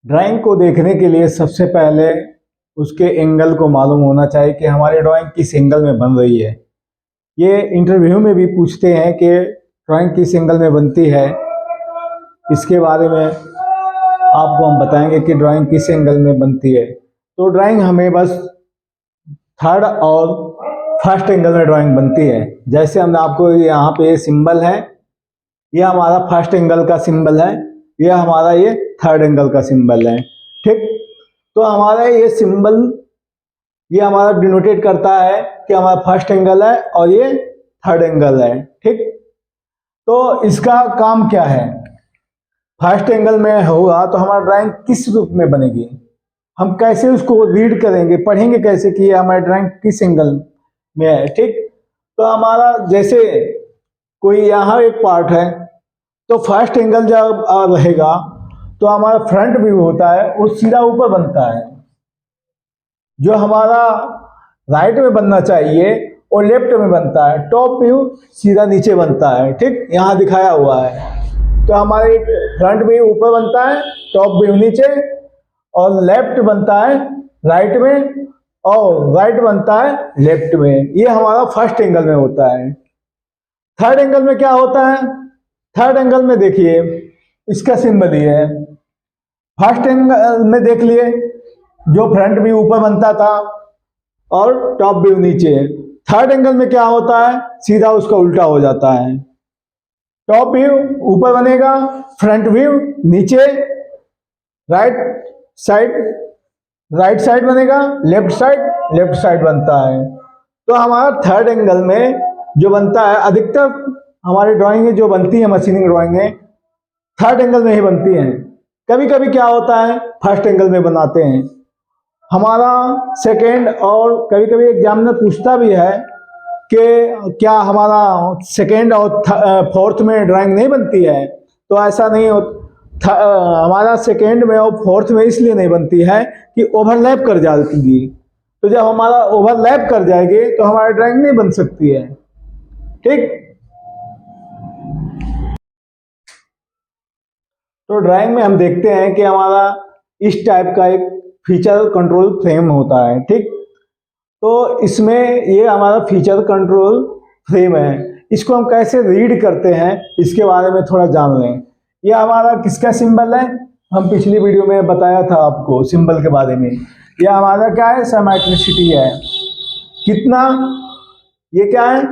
Drawing को देखने के लिए सबसे पहले उसके एंगल को मालूम होना चाहिए कि हमारी ड्राइंग किस एंगल में बन रही है। ये इंटरव्यू में भी पूछते हैं कि ड्राइंग किस एंगल में बनती है। इसके बारे में आपको हम बताएंगे कि ड्राइंग किस एंगल में बनती है। तो ड्राइंग हमें बस थर्ड और फर्स्ट एंगल में ड्राइंग बनती है। जैसे हमने आपको यहाँ पे ये सिंबल है, यह हमारा फर्स्ट एंगल का सिंबल है, यह हमारा ये थर्ड एंगल का सिंबल है। ठीक, तो हमारा ये सिंबल ये हमारा डिनोटेट करता है कि हमारा फर्स्ट एंगल है और ये थर्ड एंगल है। ठीक, तो इसका काम क्या है? फर्स्ट एंगल में होगा तो हमारा ड्राइंग किस रूप में बनेगी, हम कैसे उसको रीड करेंगे, पढ़ेंगे कैसे कि हमारी ड्राइंग किस एंगल में है। ठीक, तो हमारा जैसे कोई यहाँ एक पार्ट है तो फर्स्ट एंगल जब रहेगा तो हमारा फ्रंट व्यू होता है वो सीधा ऊपर बनता है। जो हमारा राइट में बनना चाहिए वो लेफ्ट में बनता है। टॉप व्यू सीधा नीचे बनता है। ठीक, यहाँ दिखाया हुआ है। तो हमारे फ्रंट व्यू ऊपर बनता है, टॉप व्यू नीचे, और लेफ्ट बनता है राइट में और राइट बनता है लेफ्ट में। ये हमारा फर्स्ट एंगल में होता है। थर्ड एंगल में क्या होता है? थर्ड एंगल में देखिए इसका सिंबल ये है। फर्स्ट एंगल में देख लिए जो फ्रंट व्यू ऊपर बनता था और टॉप व्यू नीचे। थर्ड एंगल में क्या होता है? सीधा उसका उल्टा हो जाता है। टॉप व्यू ऊपर बनेगा, फ्रंट व्यू नीचे, राइट साइड बनेगा, लेफ्ट साइड बनता है। तो हमारा थर्ड एंगल में जो बनता है, अधिकतर हमारी ड्राइंग जो बनती है, मशीनिंग ड्राइंगें थर्ड एंगल में ही बनती हैं। कभी कभी क्या होता है फर्स्ट एंगल में बनाते हैं हमारा सेकेंड, और कभी कभी एग्जामिनर पूछता भी है कि क्या हमारा सेकेंड और फोर्थ में ड्राइंग नहीं बनती है। तो ऐसा नहीं हो, हमारा सेकेंड में और फोर्थ में इसलिए नहीं बनती है कि ओवरलैप कर जाएगी। तो जब हमारा ओवरलैप कर जाएगी तो हमारी ड्राइंग नहीं बन सकती है। ठीक, तो ड्राइंग में हम देखते हैं कि हमारा इस टाइप का एक फीचर कंट्रोल फ्रेम होता है। ठीक, तो इसमें ये हमारा फीचर कंट्रोल फ्रेम है। इसको हम कैसे रीड करते हैं इसके बारे में थोड़ा जान लें। ये हमारा किसका सिंबल है? हम पिछली वीडियो में बताया था आपको सिंबल के बारे में। यह हमारा क्या है? सिमेट्रिसिटी है। कितना? ये क्या है?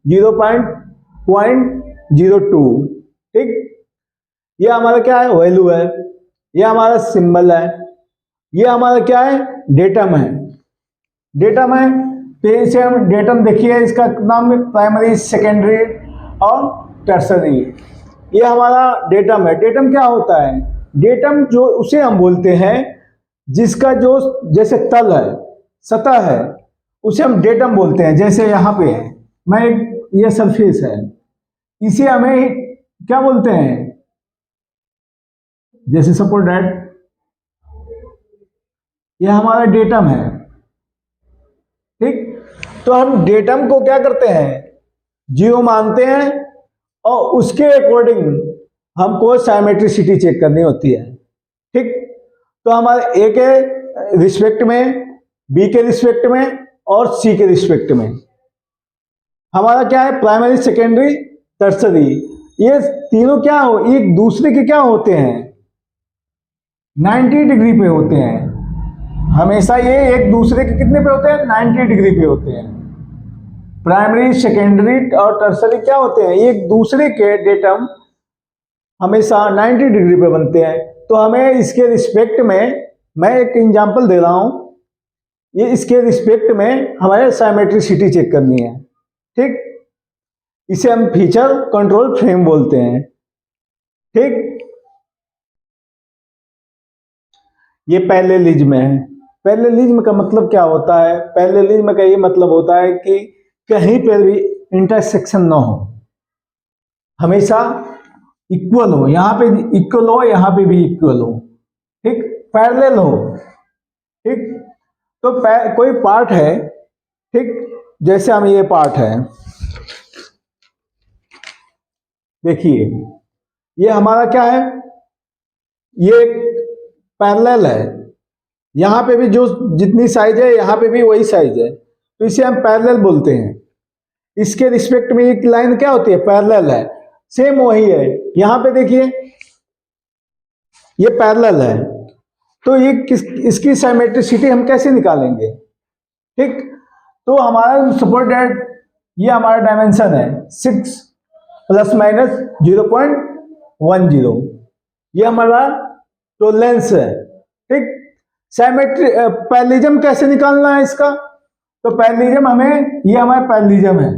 0.02। ठीक, ये हमारा क्या है? वैल्यू है। ये हमारा सिंबल है। ये हमारा क्या है? डेटम है। डेटम है, तो इसे हम डेटम देखिए, इसका नाम प्राइमरी, सेकेंडरी और टर्सरी। ये हमारा डेटम है। डेटम क्या होता है? डेटम जो उसे हम बोलते हैं जिसका जो जैसे तल है, सतह है, उसे हम डेटम बोलते हैं। जैसे यहाँ पे है, मैं ये सरफेस है, इसे हमें क्या बोलते हैं? जैसे सपोज दैट ये हमारा डेटम है। ठीक, तो हम डेटम को क्या करते हैं? 0 मानते हैं और उसके अकॉर्डिंग हमको सिमेट्रिसिटी चेक करनी होती है। ठीक, तो हमारे ए के रिस्पेक्ट में, बी के रिस्पेक्ट में और सी के रिस्पेक्ट में हमारा क्या है? Primary, secondary, tertiary. ये तीनों क्या हो, एक दूसरे के क्या होते हैं? 90 डिग्री पे होते हैं। हमेशा ये एक दूसरे के कितने पे होते हैं? 90 डिग्री पे होते हैं। प्राइमरी, सेकेंडरी और टर्सरी क्या होते हैं? एक दूसरे के डेटम हमेशा 90 डिग्री पे बनते हैं। तो हमें इसके रिस्पेक्ट में, मैं एक एग्जांपल दे रहा हूं, ये इसके रिस्पेक्ट में हमारे सिमेट्रिसिटी चेक करनी है। ठीक, इसे हम फीचर कंट्रोल फ्रेम बोलते हैं। ठीक, ये पैरेललिज्म में है। पैरेललिज्म का मतलब क्या होता है? पैरेललिज्म का ये मतलब होता है कि कहीं पर भी इंटरसेक्शन ना हो, हमेशा इक्वल हो। यहाँ पे इक्वल हो, यहाँ पे भी इक्वल हो। ठीक, पैरेलल हो। ठीक, तो कोई पार्ट है, ठीक, जैसे हम ये पार्ट है, देखिए ये हमारा क्या है? ये पैरेलल है, यहाँ पे भी जो जितनी साइज है यहाँ पे भी वही साइज है, तो इसे हम पैरेलल बोलते हैं। इसके रिस्पेक्ट में एक लाइन क्या होती है, पैरेलल है, सेम वही है। यहाँ पे देखिए ये पैरेलल है, तो ये इसकी सिमेट्रिसिटी हम कैसे निकालेंगे? ठीक, तो हमारा सपोज दैट ये हमारा डायमेंशन है 6 ± 0.10, ये हमारा टोलेंस है। ठीक, सिमेट्री पैरेललिज्म कैसे निकालना है इसका? तो पैरेललिज्म हमें, ये हमारा पैरेललिज्म है,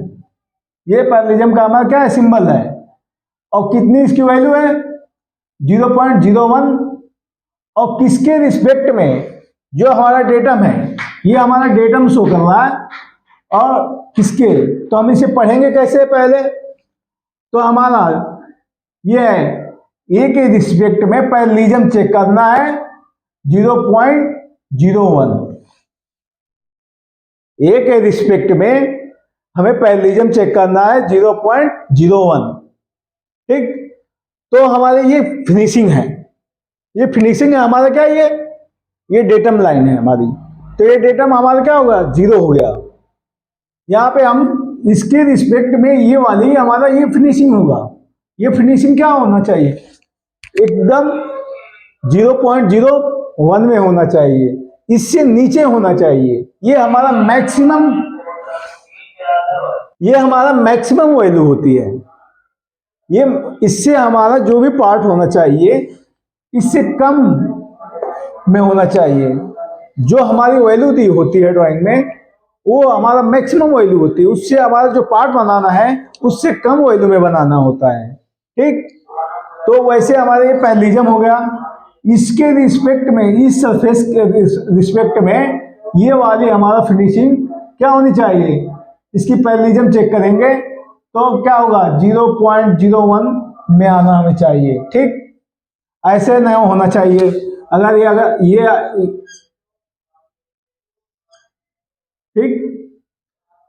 ये पैरेललिज्म का हमारा क्या है, सिंबल है, और कितनी इसकी वैल्यू है 0.01, और किसके रिस्पेक्ट में, जो हमारा डेटम है, ये हमारा डेटम शो कर रहा है, और किसके, तो हम इसे पढ़ेंगे कैसे? पहले तो हमारा ये ए के रिस्पेक्ट में पैरेललिज्म चेक करना है 0.01, ए के रिस्पेक्ट में हमें पैरेललिज्म चेक करना है 0.01। ठीक, तो हमारे ये फिनिशिंग है, ये फिनिशिंग है हमारा, क्या ये डेटम लाइन है हमारी, तो ये डेटम हमारा क्या होगा, 0 हो गया। यहाँ पे हम इसके रिस्पेक्ट में ये वाली हमारा ये फिनिशिंग होगा, ये फिनिशिंग क्या होना चाहिए, एकदम 0.01 में होना चाहिए, इससे नीचे होना चाहिए, ये हमारा मैक्सिमम, ये हमारा मैक्सिमम वैल्यू होती है। ये इससे हमारा जो भी पार्ट होना चाहिए इससे कम में होना चाहिए। जो हमारी वैल्यू दी होती है ड्राइंग में वो हमारा मैक्सिमम वैल्यू होती है, उससे हमारा जो पार्ट बनाना है उससे कम वैल्यू में बनाना होता है। ठीक, तो वैसे हमारे ये पैरेललिज्म हो गया। इसके रिस्पेक्ट में, इस सरफेस के रिस्पेक्ट में ये वाली हमारा फिनिशिंग क्या होनी चाहिए, इसकी पैरेललिज्म चेक करेंगे तो क्या होगा 0.01 में आना हमें चाहिए। ठीक, ऐसे नहीं होना चाहिए। अगर ये ठीक,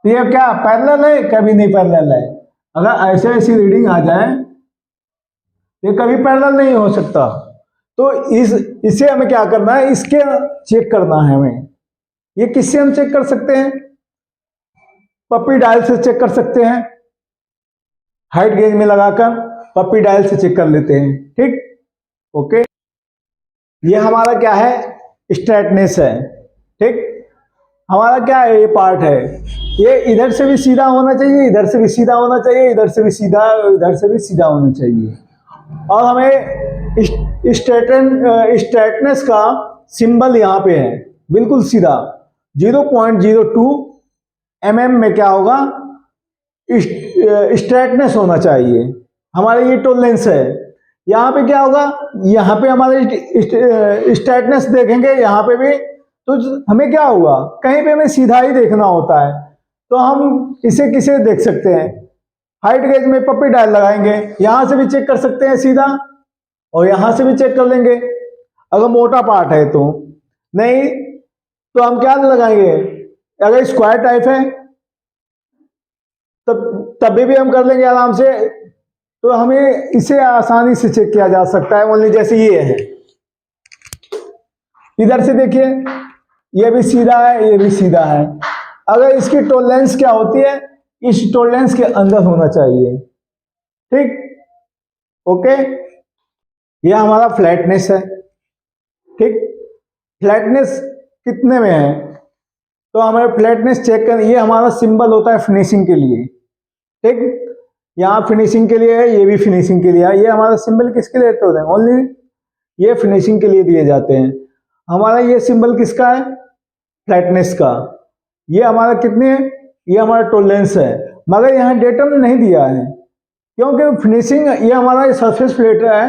तो ये क्या पैरेलल है, कभी नहीं पैरेलल है। अगर ऐसे ऐसी रीडिंग आ जाए ये कभी पैरेलल नहीं हो सकता। तो इसे हमें क्या करना है, इसके चेक करना है हमें। ये किससे हम चेक कर सकते हैं, पप्पी डायल से चेक कर सकते हैं, हाइट गेज में लगाकर पप्पी डायल से चेक कर लेते हैं। ठीक, ओके, ये हमारा क्या है, स्ट्रेटनेस है। ठीक, हमारा क्या है, ये पार्ट है, ये इधर से भी सीधा होना चाहिए, इधर से भी सीधा होना चाहिए, इधर से भी सीधा, इधर से भी सीधा होना चाहिए। और हमें स्ट्रेटनेस का सिंबल यहाँ पे है, बिल्कुल सीधा 0.02 mm में क्या होगा, स्ट्रेटनेस होना चाहिए। हमारे ये टोलेंस है, यहाँ पे क्या होगा, यहाँ पे हमारे स्ट्रेटनेस देखेंगे, यहाँ पे भी, तो हमें क्या होगा, कहीं पे हमें सीधा ही देखना होता है। तो हम इसे किसे देख सकते हैं, हाइट गेज में पप्पी डायल लगाएंगे, यहां से भी चेक कर सकते हैं सीधा, और यहां से भी चेक कर लेंगे अगर मोटा पार्ट है तो। नहीं तो हम क्या लगाएंगे, अगर स्क्वायर टाइप है तभी भी हम कर लेंगे आराम से। तो हमें इसे आसानी से चेक किया जा सकता है। ओनली जैसे ये है, इधर से देखिए ये भी सीधा है, ये भी सीधा है। अगर इसकी टोलेंस क्या होती है, इस टोलेंस के अंदर होना चाहिए। ठीक, ओके, ये हमारा फ्लैटनेस है। ठीक, फ्लैटनेस कितने में है, तो हमारे फ्लैटनेस चेक कर, ये हमारा सिंबल होता है फिनिशिंग के लिए। ठीक, यहाँ फिनिशिंग के लिए है, ये भी फिनिशिंग के लिए है। ये हमारा सिंबल किसके लिए होते हैं, ओनली ये फिनिशिंग के लिए दिए जाते हैं। हमारा ये सिंबल किसका है, फ्लैटनेस का। ये हमारा कितने है, ये हमारा टोलेंस है, मगर यहाँ डेटम नहीं दिया है क्योंकि फिनिशिंग, ये हमारा सरफेस प्लेट है,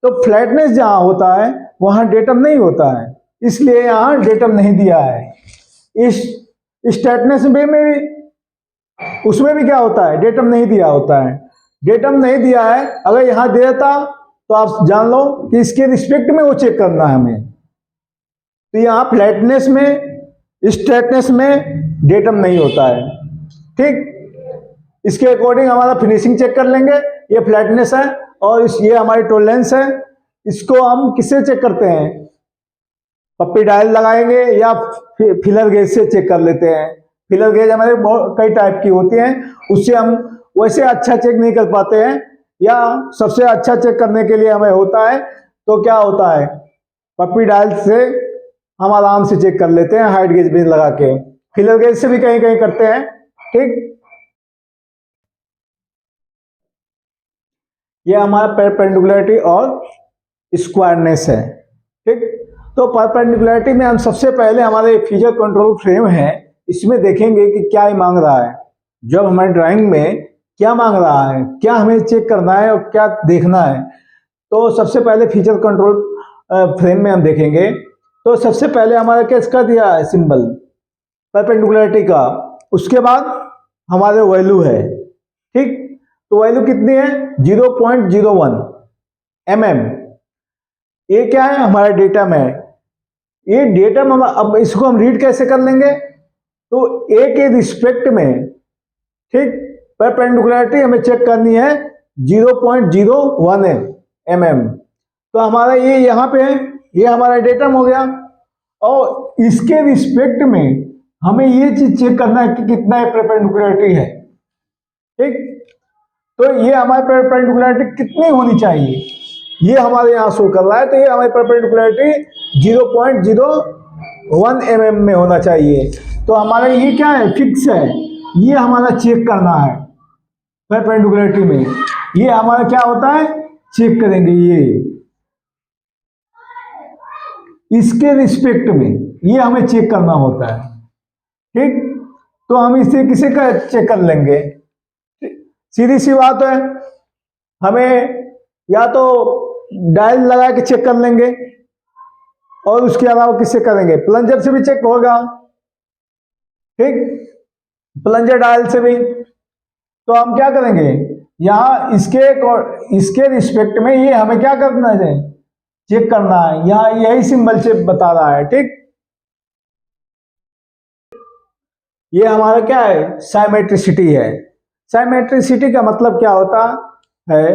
तो फ्लैटनेस जहाँ होता है वहाँ डेटम नहीं होता है, इसलिए यहाँ डेटम नहीं दिया है। इस स्ट्रेटनेस में भी, उसमें भी क्या होता है, डेटम नहीं दिया होता है। डेटम नहीं दिया है, अगर यहाँ दे देता तो आप जान लो कि इसके रिस्पेक्ट में वो चेक करना है हमें। तो यहाँ फ्लैटनेस में, स्ट्रेटनेस में डेटम नहीं होता है। ठीक, इसके अकॉर्डिंग हमारा फिनिशिंग चेक कर लेंगे। ये फ्लैटनेस है और ये हमारी टोलेंस है, इसको हम किससे चेक करते हैं? पप्पी डायल लगाएंगे या फिलर गेज से चेक कर लेते हैं। फिलर गेज हमारे बहुत कई टाइप की होती हैं, उससे हम वैसे अच्छा चेक नहीं कर पाते हैं, या सबसे अच्छा चेक करने के लिए हमें होता है तो क्या होता है, पप्पी डायल से हम आराम से चेक कर लेते हैं हाइट गेज भी लगा के। फिलर गेज से भी कहीं कहीं करते हैं। ठीक, ये हमारा परपेंडिकुलरिटी और स्क्वायरनेस है। ठीक, तो परपेंडिकुलरिटी में हम सबसे पहले हमारे फीचर कंट्रोल फ्रेम है, इसमें देखेंगे कि क्या ही मांग रहा है, जब हमारे ड्राइंग में क्या मांग रहा है, क्या हमें चेक करना है और क्या देखना है। तो सबसे पहले फीचर कंट्रोल फ्रेम में हम देखेंगे, तो सबसे पहले हमारा क्या इसका दिया है सिंबल परपेंडिकुलरिटी का, उसके बाद हमारे वैल्यू है। ठीक, तो वैल्यू कितनी है? 0.01 mm। ये क्या है? हमारा डेटा में, ये डेटा में अब इसको हम रीड कैसे कर लेंगे? तो ए के रिस्पेक्ट में, ठीक, परपेंडिकुलरिटी हमें चेक करनी है 0.01 mm। तो हमारा ये यहाँ पे है, ये हमारा डेटम हो गया, और इसके रिस्पेक्ट में हमें ये चीज चेक करना है कि कितना है परपेंडिकुलरिटी है। ठीक, तो ये हमारी परपेंडिकुलरिटी कितनी होनी चाहिए, ये हमारे यहाँ शो कर रहा है, तो ये हमारी परपेंडिकुलरिटी 0.01 mm में होना चाहिए। तो हमारा ये क्या है? फिक्स है, ये हमारा चेक करना है परपेंडिकुलरिटी में। ये हमारा क्या होता है? चेक करेंगे ये इसके रिस्पेक्ट में, ये हमें चेक करना होता है। ठीक, तो हम इसे किसे का चेक कर लेंगे? सीधी सी बात है, हमें या तो डायल लगा के चेक कर लेंगे, और उसके अलावा किससे करेंगे? प्लंजर से भी चेक होगा। ठीक, प्लंजर डायल से भी। तो हम क्या करेंगे, यहां इसके रिस्पेक्ट में ये हमें क्या करना है? चेक करना है। यहां यही सिंबल से बता रहा है। ठीक, ये हमारा क्या है? साइमेट्रिसिटी है। साइमेट्रिसिटी का मतलब क्या होता है?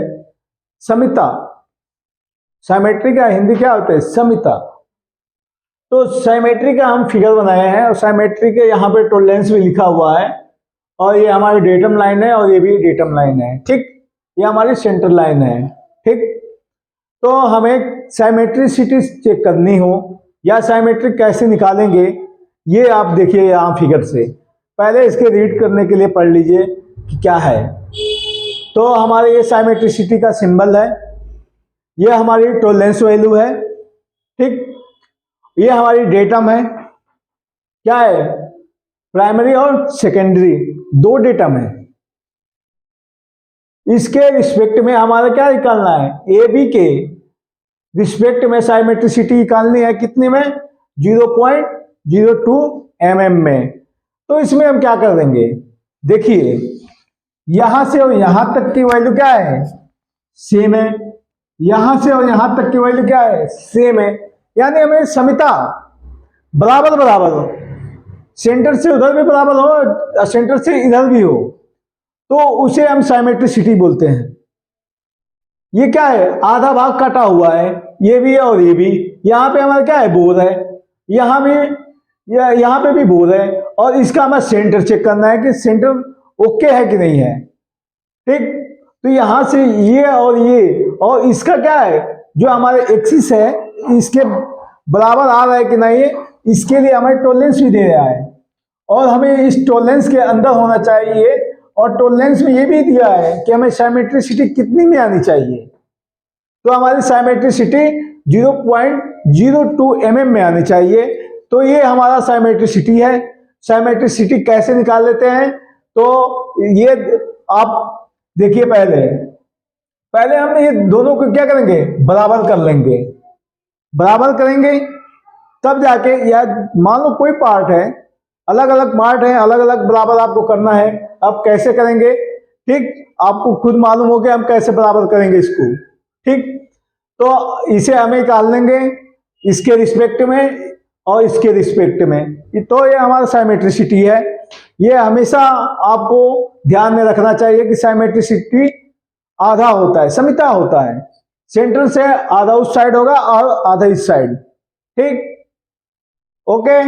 समिता। साइमेट्री का हिंदी क्या होता है? समिता। तो साइमेट्री का हम फिगर बनाए हैं, और साइमेट्री के यहाँ पे टोलेंस भी लिखा हुआ है, और ये हमारी डेटम लाइन है, और ये भी डेटम लाइन है। ठीक, ये हमारी सेंटर लाइन है। ठीक, तो हमें साइमेट्रिसिटी चेक करनी हो या साइमेट्री कैसे निकालेंगे, ये आप देखिए यहाँ फिगर से। पहले इसके रीड करने के लिए पढ़ लीजिए कि क्या है। तो हमारे ये साइमेट्रिसिटी का सिंबल है, ये हमारी टोलेंस वैल्यू है। ठीक, ये हमारी डेटम है। क्या है? प्राइमरी और सेकेंडरी दो डेटम है। इसके रिस्पेक्ट में हमारा क्या निकालना है? ए बी के रिस्पेक्ट में साइमेट्रिसिटी निकालनी है, कितने में? 0.02 mm में। तो इसमें हम क्या कर देंगे? देखिए, यहां से और यहां तक की वैल्यू क्या है? सेम है। यहां से और यहां तक की वैल्यू क्या है? सेम है। यानी हमें समिता बराबर बराबर, सेंटर से उधर भी बराबर हो, सेंटर से इधर भी हो, तो उसे हम साइमेट्रिसिटी बोलते हैं। ये क्या है? आधा भाग कटा हुआ है, ये भी है और ये भी। यहाँ पे हमारा क्या है? बोर है। यहाँ भी, यहाँ पे भी बोर है, और इसका हमें सेंटर चेक करना है कि सेंटर ओके है कि नहीं है। ठीक, तो यहां से ये और इसका क्या है? जो हमारे एक्सिस है, इसके बराबर आ रहा है कि नहीं, इसके लिए हमें टोलेंस भी दे रहा है, और हमें इस टोलेंस के अंदर होना चाहिए। और टोलेंस में ये भी दिया है कि हमें साइमेट्रिसिटी कितनी में आनी चाहिए। तो हमारी साइमेट्रिसिटी 0.02 mm में आनी चाहिए। तो ये हमारा साइमेट्रिसिटी है। साइमेट्रिसिटी कैसे निकाल लेते हैं? तो ये आप देखिए, पहले हम ये दोनों को क्या करेंगे? बराबर कर लेंगे। बराबर करेंगे तब जाके, या मान लो कोई पार्ट है, अलग अलग पार्ट है, अलग अलग बराबर आपको करना है। अब कैसे करेंगे? ठीक, आपको खुद मालूम हो कि हम कैसे बराबर करेंगे इसको। ठीक, तो इसे हमें निकाल लेंगे इसके रिस्पेक्ट में और इसके रिस्पेक्ट में। तो ये हमारा साइमेट्रिसिटी है। ये हमेशा आपको ध्यान में रखना चाहिए कि साइमेट्रिसिटी आधा होता है, समिता होता है। सेंटर से आधा उस साइड होगा और आधा इस साइड, ठीक, ओके।